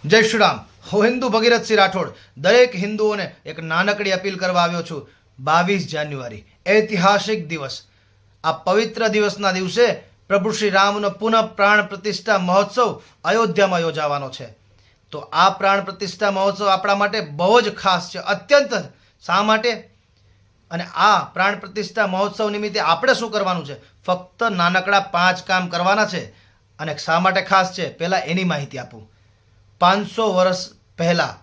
જય શ્રી રામ. હું હિન્દુ ભગીરથસિંહ રાઠોડ દરેક હિન્દુઓને એક નાનકડી અપીલ કરવા આવ્યો છું. 22 જાન્યુઆરી ઐતિહાસિક દિવસ. આ પવિત્ર દિવસના દિવસે પ્રભુ શ્રી રામનો પુનઃ પ્રાણ પ્રતિષ્ઠા મહોત્સવ અયોધ્યામાં યોજાવાનો છે. તો આ પ્રાણ પ્રતિષ્ઠા મહોત્સવ આપણા માટે બહુ જ ખાસ છે, અત્યંત. શા માટે? અને આ પ્રાણ પ્રતિષ્ઠા મહોત્સવ નિમિત્તે આપણે શું કરવાનું છે? ફક્ત નાનકડા 5 કામ કરવાના છે. અને શા માટે ખાસ છે પહેલાં એની માહિતી આપું. 500 વર્ષ પહેલાં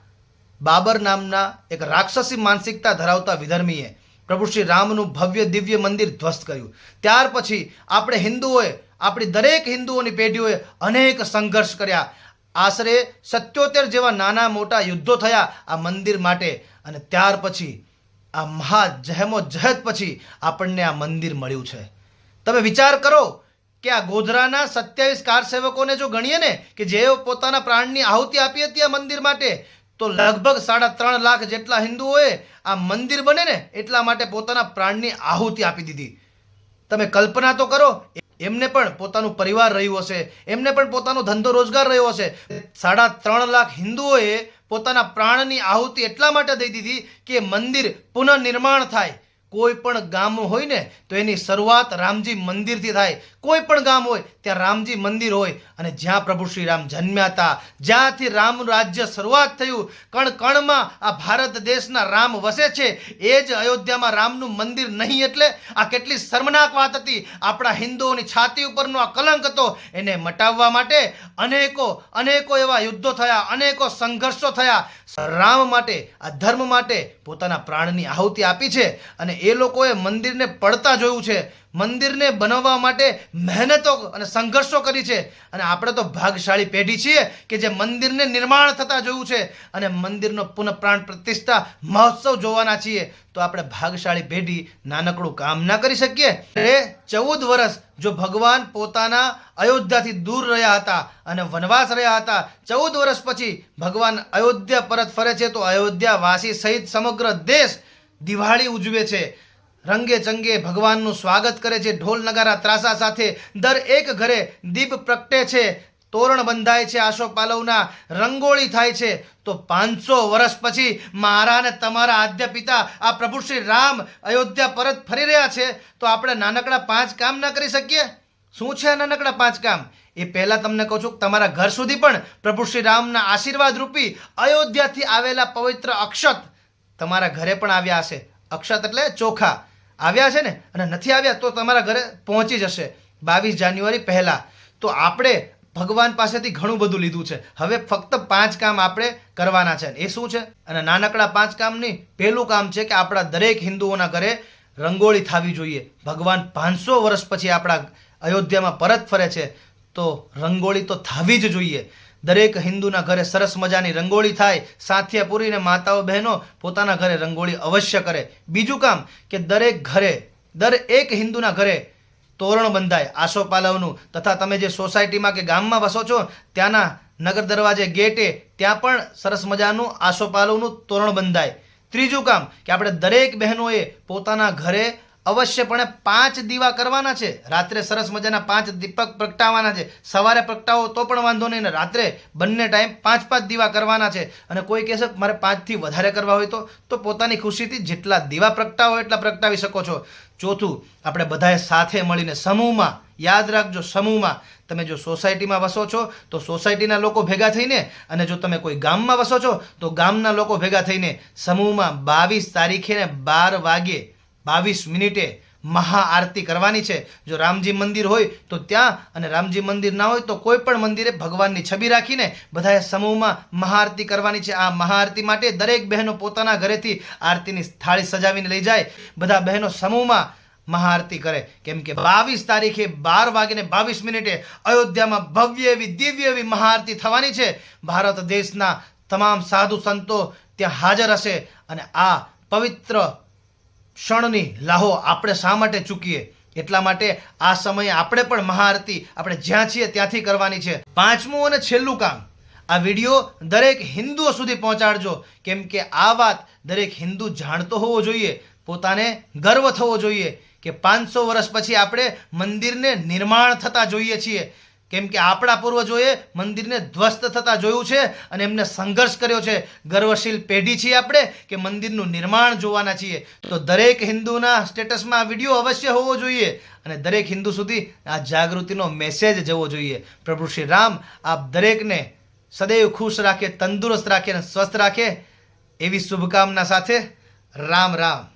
બાબર નામના એક રાક્ષસી માનસિકતા ધરાવતા વિધર્મીએ પ્રભુ શ્રી રામનું ભવ્ય દિવ્ય મંદિર ધ્વસ્ત કર્યું. ત્યાર પછી આપણે હિન્દુઓએ, આપણી દરેક હિન્દુઓની પેઢીઓએ અનેક સંઘર્ષ કર્યા. આશરે 77 જેવા નાના મોટા યુદ્ધો થયા આ મંદિર માટે. અને ત્યાર પછી આ મહા જહેમોજહદ પછી આપણને આ મંદિર મળ્યું છે. તમે વિચાર કરો કે આ ગોધરાના 27 કારસેવકોને જો ગણીએ ને કે જેઓ પોતાના પ્રાણની આહુતિ આપી હતી આ મંદિર માટે, તો લગભગ 3.5 લાખ જેટલા હિન્દુઓએ આ મંદિર બને ને એટલા માટે પોતાના પ્રાણની આહુતિ આપી દીધી. તમે કલ્પના તો કરો, એમને પણ પોતાનું પરિવાર રહ્યું હશે, એમને પણ પોતાનો ધંધો રોજગાર રહ્યો હશે. 3.5 લાખ હિન્દુઓએ પોતાના પ્રાણની આહુતિ એટલા માટે દઈ દીધી કે મંદિર પુનઃનિર્માણ થાય. કોઈ પણ ગામ હોય ને તો એની શરૂઆત રામજી મંદિરથી થાય. કોઈ પણ ગામ હોય ત્યાં રામજી મંદિર હોય. અને જ્યાં પ્રભુ શ્રી રામ જન્મ્યા હતા, જ્યાંથી રામ રાજ્ય શરૂઆત થયું, કણ કણમાં આ ભારત દેશના રામ વસે છે, એ જ અયોધ્યામાં રામનું મંદિર નહીં. એટલે આ કેટલી શર્મનાક વાત હતી. આપણા હિન્દુઓની છાતી ઉપરનો આ કલંક હતો. એને મટાવવા માટે અનેકો એવા યુદ્ધો થયા, અનેકો સંઘર્ષો થયા. રામ માટે, આ ધર્મ માટે પોતાના પ્રાણની આહુતિ આપી છે. અને એ લોકોએ મંદિરને પડતા જોયું છે, મંદિરને બનાવવા માટે મહેનતો અને સંઘર્ષો કરી છે. અને આપણે તો ભાગશાળી પેઢી છીએ કે જે મંદિરને નિર્માણ થતા જોયું છે અને મંદિરનો પુનઃ પ્રાણ પ્રતિષ્ઠા મહોત્સવ જોવાના છીએ. તો આપણે ભાગશાળી પેઢી નાનકડું કામ ના કરી શકીએ? 14 વર્ષ જો ભગવાન પોતાના અયોધ્યાથી દૂર રહ્યા હતા અને વનવાસ રહ્યા હતા, 14 વર્ષ પછી ભગવાન અયોધ્યા પરત ફરે છે, તો અયોધ્યા વાસી સહિત સમગ્ર દેશ દિવાળી ઉજવે છે, રંગે ચંગે ભગવાનનું સ્વાગત કરે છે, ઢોલ નગારા ત્રાસા સાથે. દરેક ઘરે દીપ પ્રગટે છે, તોરણ બંધાય છે, આસોપાલવના રંગોળી થાય છે. તો 500 વર્ષ પછી મારા અને તમારા આદ્ય પિતા આ પ્રભુ શ્રી રામ અયોધ્યા પરત ફરી રહ્યા છે, તો આપણે નાનકડા 5 કામ ના કરી શકીએ? શું છે આ નાનકડા 5 કામ? એ પહેલાં તમને કહું છું કે તમારા ઘર સુધી પણ પ્રભુ શ્રી રામના આશીર્વાદ રૂપી અયોધ્યાથી આવેલા પવિત્ર અક્ષત તમારા ઘરે પણ આવ્યા હશે. અક્ષત એટલે ચોખા આવ્યા છે ને, અને નથી આવ્યા તો તમારા ઘરે પહોંચી જશે 22 જાન્યુઆરી પહેલાં. તો આપણે ભગવાન પાસેથી ઘણું બધું લીધું છે. હવે ફક્ત 5 કામ આપણે કરવાના છે. એ શું છે? અને નાનકડા 5 કામની પહેલું કામ છે કે આપણા દરેક હિન્દુઓના ઘરે રંગોળી થવી જોઈએ. ભગવાન 500 વર્ષ પછી આપણા અયોધ્યામાં પરત ફરે છે, તો રંગોળી તો થવી જ જોઈએ. દરેક હિન્દુના ઘરે સરસ મજાની રંગોળી થાય. સાથિયા પૂરીને માતાઓ બહેનો પોતાના ઘરે રંગોળી અવશ્ય કરે. બીજું કામ કે દરેક હિન્દુના ઘરે તોરણ બંધાય આસોપાલવનું. તથા તમે જે સોસાયટીમાં કે ગામમાં વસો છો ત્યાંના નગર દરવાજે ગેટે ત્યાં પણ સરસ મજાનું આસોપાલવનું તોરણ બંધાય. ત્રીજું કામ કે આપણે દરેક બહેનોએ પોતાના ઘરે અવશ્યપણે 5 દીવા કરવાના છે. રાત્રે સરસ મજાના 5 દીપક પ્રગટાવવાના છે. સવારે પ્રગટાવો તો પણ વાંધો નહીં, ને રાત્રે બંને ટાઈમ 5 દીવા કરવાના છે. અને કોઈ કહેશે મારે 5 થી વધારે કરવા હોય તો પોતાની ખુશીથી જેટલા દીવા પ્રગટાવો એટલા પ્રગટાવી શકો છો. ચોથું, આપણે બધાએ સાથે મળીને સમૂહમાં, યાદ રાખજો સમૂહમાં, તમે જો સોસાયટીમાં વસો છો તો સોસાયટીના લોકો ભેગા થઈને, અને જો તમે કોઈ ગામમાં વસો છો તો ગામના લોકો ભેગા થઈને સમૂહમાં 22 તારીખે 12 વાગ્યે 22 મિનિટે મહાઆરતી કરવાની છે. જો રામજી મંદિર હોય તો ત્યાં, અને રામજી મંદિર ના હોય તો કોઈ પણ મંદિરે ભગવાનની છબી રાખીને બધાએ સમૂહમાં મહાઆરતી કરવાની છે. આ મહાઆરતી માટે દરેક બહેનો પોતાના ઘરેથી આરતીની થાળી સજાવીને લઈ જાય. બધા બહેનો સમૂહમાં મહાઆરતી કરે. કેમ કે 22 તારીખે 12 વાગ્યે 22 મિનિટે અયોધ્યામાં ભવ્ય એવી દિવ્ય એવી મહાઆરતી થવાની છે. ભારત દેશના તમામ સાધુ સંતો ત્યાં હાજર હશે. અને આ પવિત્ર ક્ષણની લાહો આપણે શા માટે ચૂકીએ? એટલા માટે આ સમયે આપણે પણ મહાઆરતી આપણે જ્યાં છીએ ત્યાંથી કરવાની છે. 5મું અને છેલ્લું કામ, આ વિડીયો દરેક હિન્દુઓ સુધી પહોંચાડજો. કેમ કે આ વાત દરેક હિન્દુ જાણતો હોવો જોઈએ, પોતાને ગર્વ થવો જોઈએ કે 500 વર્ષ પછી આપણે મંદિરને નિર્માણ થતા જોઈએ છીએ. કેમ કે આપણા પૂર્વજોએ મંદિરને ધ્વસ્ત થતા જોયું છે અને એમને સંઘર્ષ કર્યો છે. ગર્વશીલ પેઢી છીએ આપણે કે મંદિરનું નિર્માણ જોવાના છીએ. તો દરેક હિન્દુના સ્ટેટસમાં આ વિડીયો અવશ્ય હોવો જોઈએ અને દરેક હિન્દુ સુધી આ જાગૃતિનો મેસેજ જવો જોઈએ. પ્રભુ શ્રી રામ આપ દરેકને સદૈવ ખુશ રાખે, તંદુરસ્ત રાખે અને સ્વસ્થ રાખે એવી શુભકામના સાથે રામ રામ.